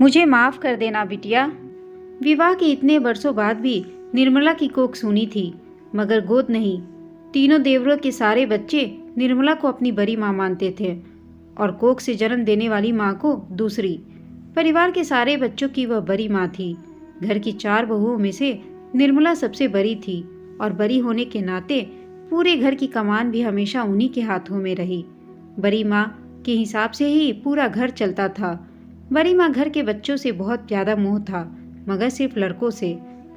मुझे माफ़ कर देना बिटिया। विवाह के इतने वर्षों बाद भी निर्मला की कोख सूनी थी, मगर गोद नहीं। तीनों देवरों के सारे बच्चे निर्मला को अपनी बड़ी माँ मानते थे और कोख से जन्म देने वाली माँ को दूसरी। परिवार के सारे बच्चों की वह बड़ी माँ थी। घर की 4 बहुओं में से निर्मला सबसे बड़ी थी और बड़ी होने के नाते पूरे घर की कमान भी हमेशा उन्हीं के हाथों में रही। बड़ी माँ के हिसाब से ही पूरा घर चलता था। बड़ी माँ घर के बच्चों से बहुत ज़्यादा मोह था, मगर सिर्फ लड़कों से।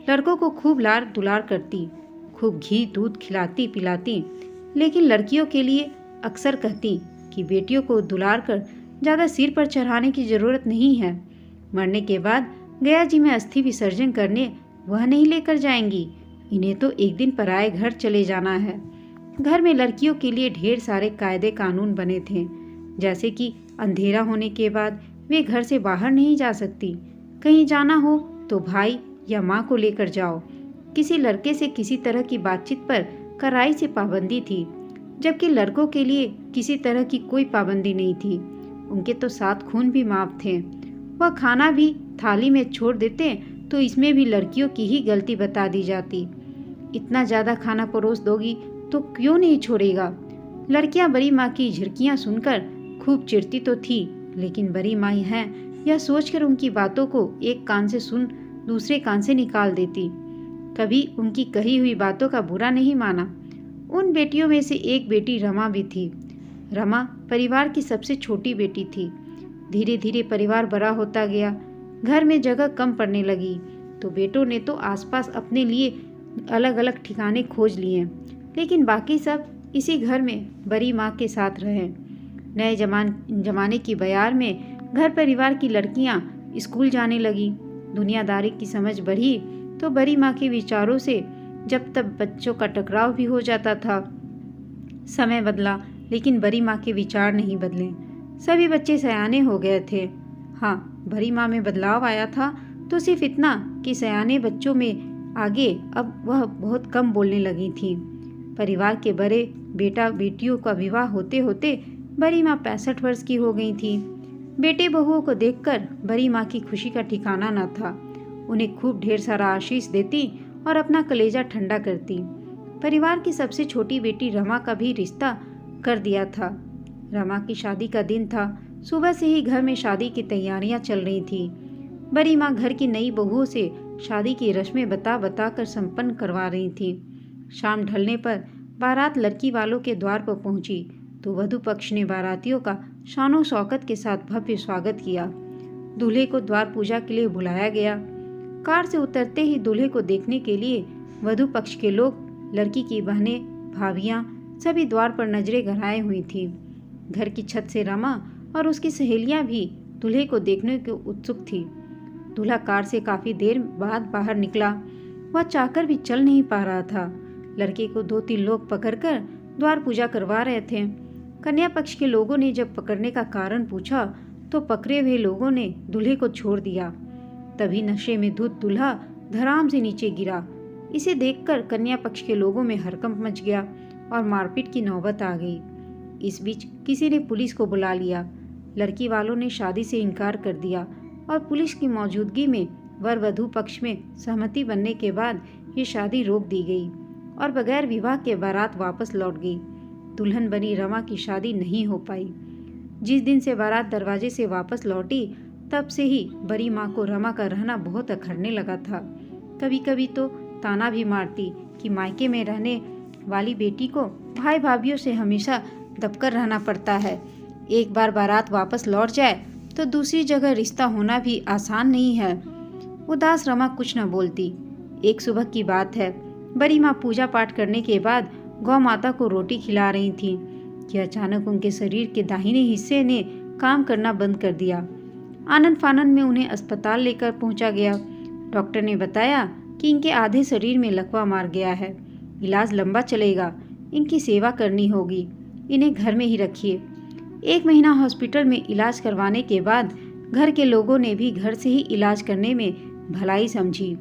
लड़कों को खूब लाड़ दुलार करती, खूब घी दूध खिलाती पिलाती, लेकिन लड़कियों के लिए अक्सर कहती कि बेटियों को दुलार कर ज़्यादा सिर पर चढ़ाने की ज़रूरत नहीं है। मरने के बाद गया जी में अस्थि विसर्जन करने वह नहीं लेकर जाएंगी। इन्हें तो एक दिन पराए घर चले जाना है। घर में लड़कियों के लिए ढेर सारे कायदे कानून बने थे, जैसे कि अंधेरा होने के बाद वे घर से बाहर नहीं जा सकती। कहीं जाना हो तो भाई या माँ को लेकर जाओ। किसी लड़के से किसी तरह की बातचीत पर कड़ाई से पाबंदी थी, जबकि लड़कों के लिए किसी तरह की कोई पाबंदी नहीं थी। उनके तो 7 खून भी माफ थे। वह खाना भी थाली में छोड़ देते तो इसमें भी लड़कियों की ही गलती बता दी जाती। इतना ज़्यादा खाना परोस दोगी तो क्यों नहीं छोड़ेगा। लड़कियां बड़ी माँ की झिड़कियाँ सुनकर खूब चिढ़ती तो थी, लेकिन बड़ी माँ हैं यह सोचकर उनकी बातों को एक कान से सुन दूसरे कान से निकाल देती। कभी उनकी कही हुई बातों का बुरा नहीं माना। उन बेटियों में से एक बेटी रमा भी थी। रमा परिवार की सबसे छोटी बेटी थी। धीरे धीरे परिवार बड़ा होता गया, घर में जगह कम पड़ने लगी, तो बेटों ने तो आसपास अपने लिए अलग अलग ठिकाने खोज लिए, लेकिन बाकी सब इसी घर में बड़ी माँ के साथ रहे। नए जमाने की बयार में घर परिवार की लड़कियाँ स्कूल जाने लगी। दुनियादारी की समझ बढ़ी तो बड़ी माँ के विचारों से जब तब बच्चों का टकराव भी हो जाता था। समय बदला, लेकिन बड़ी माँ के विचार नहीं बदले। सभी बच्चे सयाने हो गए थे। हाँ, बड़ी माँ में बदलाव आया था तो सिर्फ इतना कि सयाने बच्चों में आगे अब वह बहुत कम बोलने लगी थी। परिवार के बड़े बेटा बेटियों का विवाह होते होते बड़ी माँ 65 वर्ष की हो गई थी। बेटे बहुओं को देखकर बड़ी माँ की खुशी का ठिकाना न था। उन्हें खूब ढेर सारा आशीष देती और अपना कलेजा ठंडा करती। परिवार की सबसे छोटी बेटी रमा का भी रिश्ता कर दिया था। रमा की शादी का दिन था। सुबह से ही घर में शादी की तैयारियां चल रही थी। बड़ी माँ घर की नई बहुओं से शादी की रस्में बता कर संपन्न करवा रही थी। शाम ढलने पर बारात लड़की वालों के द्वार पर पहुंची तो वधू पक्ष ने बारातियों का शानो शौकत के साथ भव्य स्वागत किया। दूल्हे को द्वार पूजा के लिए बुलाया गया। कार से उतरते ही दूल्हे को देखने के लिए वधू पक्ष के लोग, लड़की की बहनें, भाभियां सभी द्वार पर नजरें गड़ाए हुई थी। घर की छत से रमा और उसकी सहेलियां भी दूल्हे को देखने को उत्सुक थी। दूल्हा कार से काफी देर बाद बाहर निकला। वह चाहकर भी चल नहीं पा रहा था। लड़के को 2-3 लोग पकड़कर द्वार पूजा करवा रहे थे। कन्या पक्ष के लोगों ने जब पकड़ने का कारण पूछा तो पकड़े हुए लोगों ने दूल्हे को छोड़ दिया। तभी नशे में धुत दूल्हा धड़ाम से नीचे गिरा। इसे देखकर कन्या पक्ष के लोगों में हड़कंप मच गया और मारपीट की नौबत आ गई। इस बीच किसी ने पुलिस को बुला लिया। लड़की वालों ने शादी से इनकार कर दिया और पुलिस की मौजूदगी में वर वधू पक्ष में सहमति बनने के बाद ये शादी रोक दी गई और बगैर विवाह के बारात वापस लौट गई। दुल्हन बनी रमा की शादी नहीं हो पाई। जिस दिन से बारात दरवाजे से वापस लौटी तब से ही बड़ी माँ को रमा का रहना बहुत अखरने लगा था। कभी कभी तो ताना भी मारती कि मायके में रहने वाली बेटी को भाई भाभीयों से हमेशा दबकर रहना पड़ता है। एक बार बारात वापस लौट जाए तो दूसरी जगह रिश्ता होना भी आसान नहीं है। उदास रमा कुछ न बोलती। एक सुबह की बात है, बड़ी माँ पूजा पाठ करने के बाद गौ माता को रोटी खिला रही थी कि अचानक उनके शरीर के दाहिने हिस्से ने काम करना बंद कर दिया। आनन फानन में उन्हें अस्पताल लेकर पहुंचा गया। डॉक्टर ने बताया कि इनके आधे शरीर में लकवा मार गया है। इलाज लंबा चलेगा, इनकी सेवा करनी होगी, इन्हें घर में ही रखिए। 1 महीना हॉस्पिटल में इलाज करवाने के बाद घर के लोगों ने भी घर से ही इलाज करने में भलाई समझी।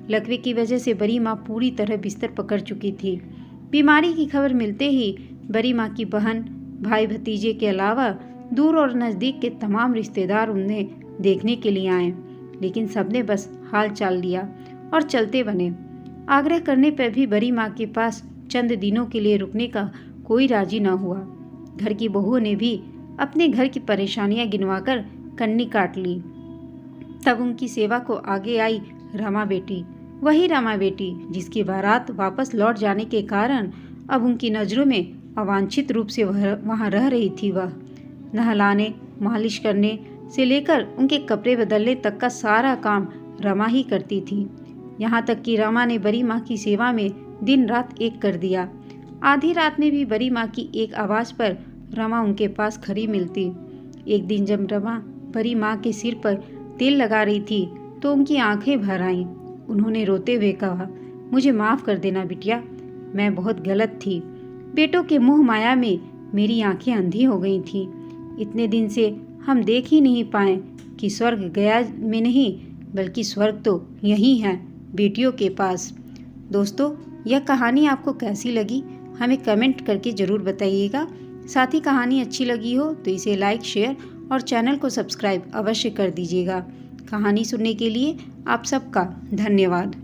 लकवे की वजह से बड़ी माँ पूरी तरह बिस्तर पकड़ चुकी थी। बीमारी की खबर मिलते ही बड़ी माँ की बहन, भाई भतीजे के अलावा दूर और नज़दीक के तमाम रिश्तेदार उन्हें देखने के लिए आए, लेकिन सबने बस हाल चाल लिया और चलते बने। आग्रह करने पर भी बड़ी माँ के पास चंद दिनों के लिए रुकने का कोई राजी न हुआ। घर की बहुओं ने भी अपने घर की परेशानियां गिनवाकर कन्नी काट ली। तब उनकी सेवा को आगे आई रमा बेटी, वही रमा बेटी जिसकी बारात वापस लौट जाने के कारण अब उनकी नज़रों में अवांछित रूप से वहाँ रह रही थी। वह नहलाने, मालिश करने से लेकर उनके कपड़े बदलने तक का सारा काम रमा ही करती थी। यहाँ तक कि रमा ने बड़ी माँ की सेवा में दिन रात एक कर दिया। आधी रात में भी बड़ी माँ की एक आवाज़ पर रमा उनके पास खड़ी मिलती। एक दिन जब रमा बड़ी माँ के सिर पर तेल लगा रही थी तो उनकी आंखें भर आईं। उन्होंने रोते हुए कहा, मुझे माफ़ कर देना बिटिया, मैं बहुत गलत थी। बेटों के मोह माया में मेरी आंखें अंधी हो गई थीं। इतने दिन से हम देख ही नहीं पाए कि स्वर्ग गया में नहीं, बल्कि स्वर्ग तो यहीं है, बेटियों के पास। दोस्तों, यह कहानी आपको कैसी लगी हमें कमेंट करके ज़रूर बताइएगा। साथ ही कहानी अच्छी लगी हो तो इसे लाइक, शेयर और चैनल को सब्सक्राइब अवश्य कर दीजिएगा। कहानी सुनने के लिए आप सबका धन्यवाद।